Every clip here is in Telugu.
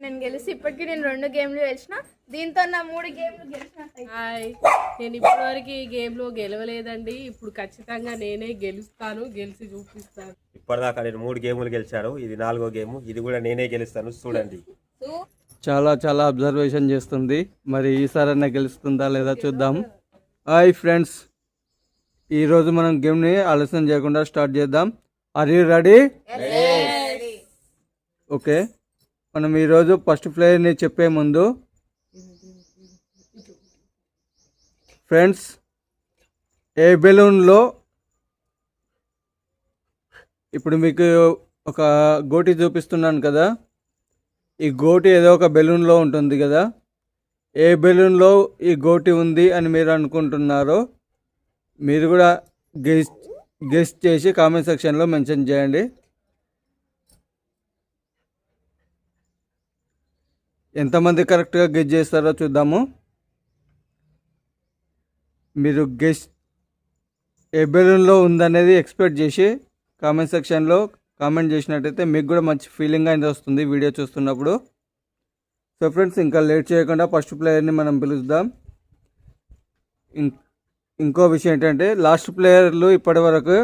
నేను గెలిచి ఇప్పటికీ నేను 2 గేమ్లు గెలిచిన. దీంతో నా 3 గేమ్లు గెలిచినట్టు. హాయ్, నేను ఇప్పటివరకు ఈ గేమ్లో గెలవలేదండి. ఇప్పుడు ఖచ్చితంగా నేనే గెలుస్తాను, గెలిచి చూపిస్తాను. ఇప్పటిదాకా నేను 3 గేములు గెలిచాను. ఇది 4వ గేమ్. ఇది కూడా నేనే గెలుస్తాను, చూడండి. చాలా అబ్జర్వేషన్ చేస్తుంది. మరి ఈసారైనా గెలుస్తుందా లేదా చూద్దాం. హాయ్ ఫ్రెండ్స్, ఈరోజు మనం గేమ్ని ఆలస్యం చేయకుండా స్టార్ట్ చేద్దాం. Are you ready? ఓకే, మనం ఈరోజు ఫస్ట్ ప్లేయర్ని చెప్పే ముందు ఫ్రెండ్స్, ఏ బెలూన్లో ఇప్పుడు మీకు ఒక గోటి చూపిస్తున్నాను కదా, ఈ గోటి ఏదో ఒక బెలూన్లో ఉంటుంది కదా, ఏ బెలూన్లో ఈ గోటి ఉంది అని మీరు అనుకుంటున్నారో మీరు కూడా గెస్ చేసి కామెంట్ సెక్షన్లో మెన్షన్ చేయండి. ఎంతమంది కరెక్ట్గా గెస్ చేస్తారో చూద్దాము. మీరు గెస్ ఏ బెలూన్లో ఉందనేది ఎక్స్పెక్ట్ చేసి కామెంట్ సెక్షన్లో కామెంట్ చేసినట్టయితే మీకు కూడా మంచి ఫీలింగ్ అనేది వస్తుంది వీడియో చూస్తున్నప్పుడు. సో ఫ్రెండ్స్, ఇంకా లేట్ చేయకుండా ఫస్ట్ ప్లేయర్ని మనం పిలుద్దాం. ఇంకో విషయం ఏంటంటే, లాస్ట్ ప్లేయర్లు ఇప్పటివరకు,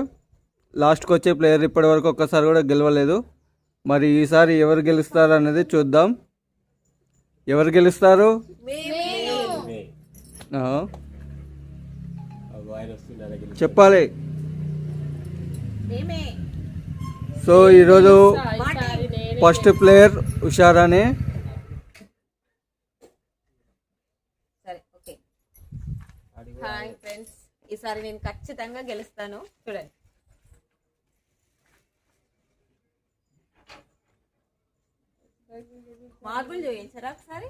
లాస్ట్కి వచ్చే ప్లేయర్ ఇప్పటివరకు ఒక్కసారి కూడా గెలవలేదు. మరి ఈసారి ఎవరు గెలుస్తారు అనేది చూద్దాం. ఎవరు గెలుస్తారు? చెప్పాలి. సో ఈరోజు ఫస్ట్ ప్లేయర్ ఉషారాని. హాయ్ ఫ్రెండ్స్, ఈసారి నేను ఖచ్చితంగా గెలుస్తాను, చూడండి. మార్బుల్ చూపించరా ఒకసారి?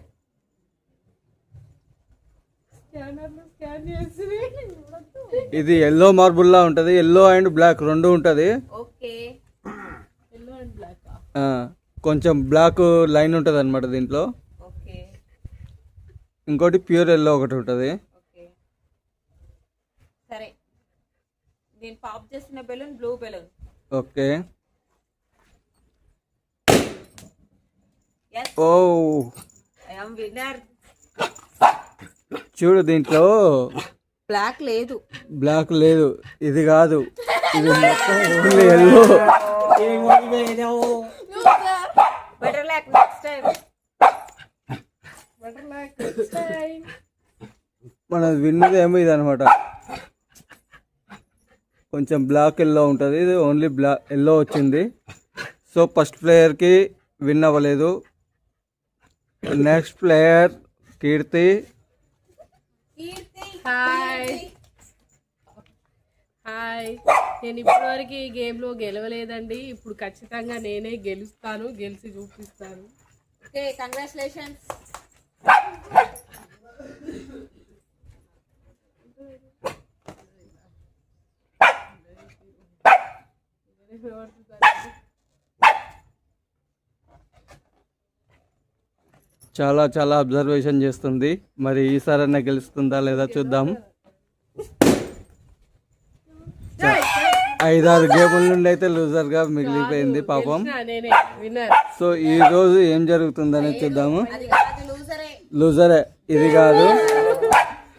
ఇది ఎల్లో మార్బుల్ లా ఉంటది. ఎల్లో అండ్ బ్లాక్ రెండు ఉంటది. Okay, yellow and black. కొంచెం బ్లాక్ లైన్ ఉంటది అనమాట దీంట్లో. ఓకే, ఇంకోటి ప్యూర్ ఎల్లో ఒకటి ఉంటది. ఓకే, సరే. నేను పాప్ చేసిన balloon blue balloon. Okay. Oh, I am winner. చూడు, దీంట్లో బ్లాక్ లేదు. బ్లాక్ లేదు. ఇది కాదు, ఇది మొత్తం only yellow. Better luck next time. మన విన్నది ఏమో ఇది అనమాట. కొంచెం బ్లాక్ ఎల్లో ఉంటుంది, ఇది ఓన్లీ బ్లాక్ ఎల్లో వచ్చింది. సో ఫస్ట్ ప్లేయర్కి విన్ అవ్వలేదు. నెక్స్ట్ ప్లేయర్ కీర్తి. హాయ్, నేను ఇప్పటివరకు ఈ గేమ్లో గెలవలేదండి. ఇప్పుడు ఖచ్చితంగా నేనే గెలుస్తాను, గెలిచి చూపిస్తాను. Okay, congratulations. చాలా అబ్జర్వేషన్ చేస్తుంది. మరి ఈసారైనా గెలుస్తుందా లేదా చూద్దాం. 5-6 గేముల నుండి అయితే లూజర్ గా మిగిలిపోయింది పాపం. సో ఈ రోజు ఏం జరుగుతుందని చూద్దాము. లూజరే, ఇది కాదు,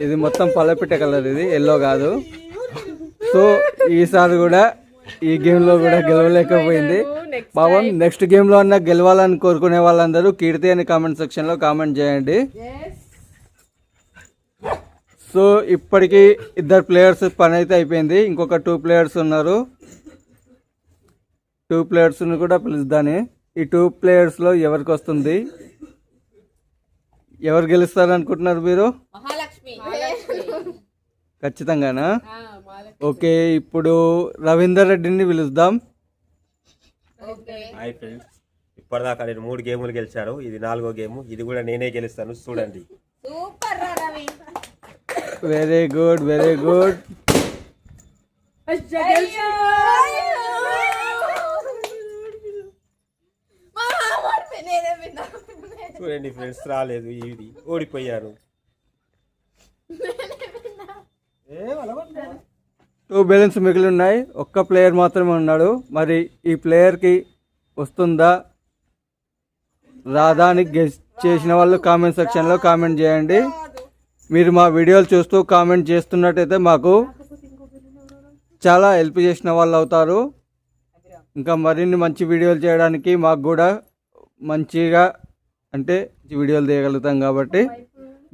ఇది మొత్తం పల్లపిట్ట కలర్, ఇది ఎల్లో కాదు. సో ఈసారి కూడా ఈ గేమ్ లో కూడా గెలవలేకపోయింది పాపం. నెక్స్ట్ గేమ్ లో అన్నా గెలవాలని కోరుకునే వాళ్ళందరూ కీర్తి అని కామెంట్ సెక్షన్ లో కామెంట్ చేయండి. సో ఇప్పటికి 2 ప్లేయర్స్ పని అయితే అయిపోయింది. ఇంకొక 2 ప్లేయర్స్ ఉన్నారు. 2 ప్లేయర్స్ ని కూడా పిలుద్దాని. ఈ 2 ప్లేయర్స్ లో ఎవరికి వస్తుంది, ఎవరు గెలుస్తారు అనుకుంటున్నారు మీరు? ఖచ్చితంగానా? ఓకే, ఇప్పుడు రవీందర్ రెడ్డిని పిలుద్దాం. హాయ్ ఫ్రెండ్స్, ఇప్పటిదాకా నేను 3 గేములు గెలిచాను. ఇది 4వ గేమ్. ఇది కూడా నేనే గెలుస్తాను, చూడండి. Super Ravi. Very good, very good. చూడండి ఫ్రెండ్స్, రాలేదు, ఇది ఓడిపోయాను. 2 బెలూన్స్ మిగిలి ఉన్నాయి. ఒక్క ప్లేయర్ మాత్రమే ఉన్నాడు. మరి ఈ ప్లేయర్కి వస్తుందా రాదా అని గెస్ చేసిన వాళ్ళు కామెంట్ సెక్షన్లో కామెంట్ చేయండి. మీరు మా వీడియోలు చూస్తూ కామెంట్ చేస్తున్నట్టయితే మాకు చాలా హెల్ప్ చేసిన వాళ్ళు అవుతారు. ఇంకా మరిన్ని మంచి వీడియోలు చేయడానికి మాకు కూడా మంచిగా అంటే వీడియోలు తీయగలుగుతాం కాబట్టి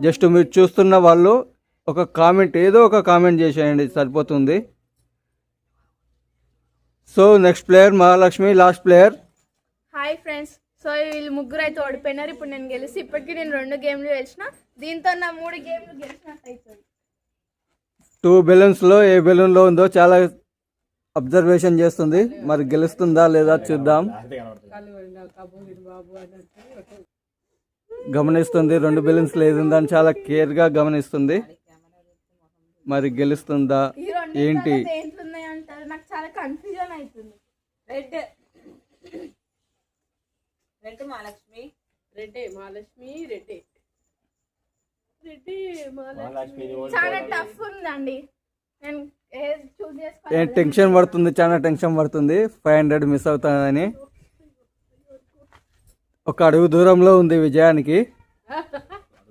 జస్ట్ మీరు చూస్తున్న వాళ్ళు ఒక కామెంట్ ఏదో ఒక కామెంట్ చేసేయండి సరిపోతుంది. So next player Mahalakshmi, last player. Hi friends. So వీళ్ళు ముగ్గురు అయితే ఓడిపోయినారు. ఇప్పుడు నేను గెలిచి ఇప్పటికీ నేను 2 గేమ్లు గెలిచిన. దీంతో నా 3 గేమ్లు గెలిచినట్టు అవుతుంది. 2 బెలూన్స్లో ఏ బెలూన్లో ఉందో చాలా అబ్జర్వేషన్ చేస్తుంది. మరి గెలుస్తుందా లేదా చూద్దాం. గమనిస్తుంది 2 బెలూన్స్ లేదని చాలా కేర్గా గమనిస్తుంది. మరి గెలుస్తుందా ఈ 2 ఏంటి? దేంట్లో ఉన్నాయంటారు, నాకు చాలా కన్ఫ్యూజన్ అవుతుంది. రెడ్ రెడ్ మహాలక్ష్మి, రెడ్డే మహాలక్ష్మి, రెడ్డే రెడ్డే మహాలక్ష్మి. చాలా టఫ్ ఉందండి. నేను చూస్ ఏం చేసుకోవాలి. టెన్షన్ పడుతుంది, చాలా టెన్షన్ పడుతుంది. 500 మిస్ అవుతానని. ఒక అడుగు దూరంలో ఉంది విజయానికి.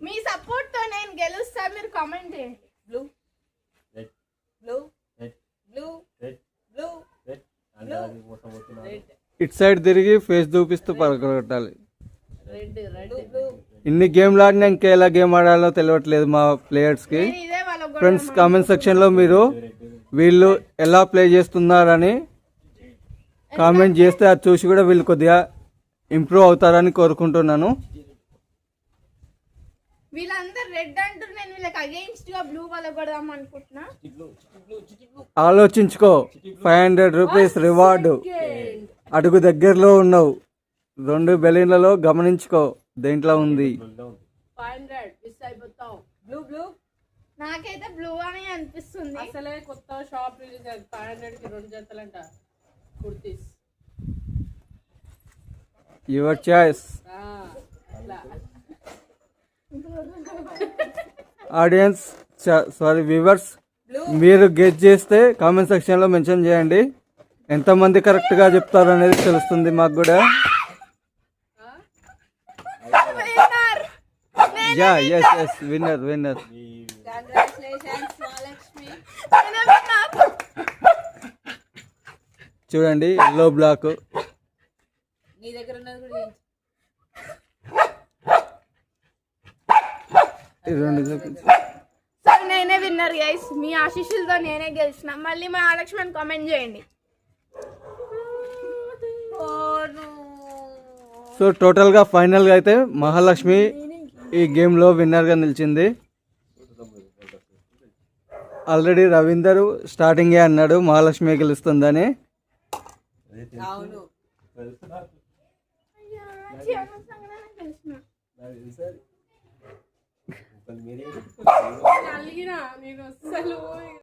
మీ సపోర్ట్ తో నేను గెలుస్తా. మీరు కామెంట్ చేయండి. బ్లూ బ్లూ బ్లూ బ్లూ ఇటు సైడ్ తిరిగి ఫేస్ చూపిస్తూ పలకొట్టాలి. Red red blue. ఇన్ని గేమ్లు ఆడినా ఇంకెలా గేమ్ ఆడాలో తెలియట్లేదు మా ప్లేయర్స్కి. నేను ఇదే వాళ్ళ గొడవ ఫ్రెండ్స్ కామెంట్ సెక్షన్లో మీరు వీళ్ళు ఎలా ప్లే చేస్తున్నారని కామెంట్ చేస్తే అది చూసి కూడా వీళ్ళు కొద్దిగా ఇంప్రూవ్ అవుతారని కోరుకుంటున్నాను. వీళ్ళందరూ రెడ్ అంటారు. నేను వీళ్ళకి అగెయిన్స్ట్ గా బ్లూ వాళ్ళ కొడదాం అనుకుంటున్నా. ఆలోచించుకో. 500 రూపీస్ రివార్డు. అడుగు దగ్గరలో ఉన్నావు. 2 బెలూన్లలో గమనించుకో దేంట్లో ఉంది. 500 మిస్ అయిపోతాం. Blue blue. నాకైతే బ్లూ అని అనిపిస్తుంది. అసలే కొత్త షాప్ రిలీజ్ అయింది. 500కి 2 జతలంట kurtis. Your choice. Audience sorry viewers, మీరు గెస్ చేస్తే కామెంట్ సెక్షన్లో మెన్షన్ చేయండి. ఎంతమంది కరెక్ట్గా చెప్తారు అనేది తెలుస్తుంది మాకు కూడా. Yeah yes yes winner winner. Congratulations Mahalakshmi. చూడండి ఎల్లో బ్లాక్. నీ దగ్గర ఉన్నది కూడా ఈ 2 చూపించు. సో నేనే విన్నర్ గైస్. మీ ఆశీస్సులతో నేనే గెలిచిన. మళ్ళీ మా లక్ష్మణ్ కామెంట్ చేయండి. సో టోటల్గా ఫైనల్గా అయితే మహాలక్ష్మి ఈ గేమ్లో విన్నర్గా నిలిచింది. ఆల్రెడీ రవీందర్ స్టార్టింగే అన్నాడు మహాలక్ష్మి గెలుస్తుందని. అవును. అలిగినా నేను అస్సలు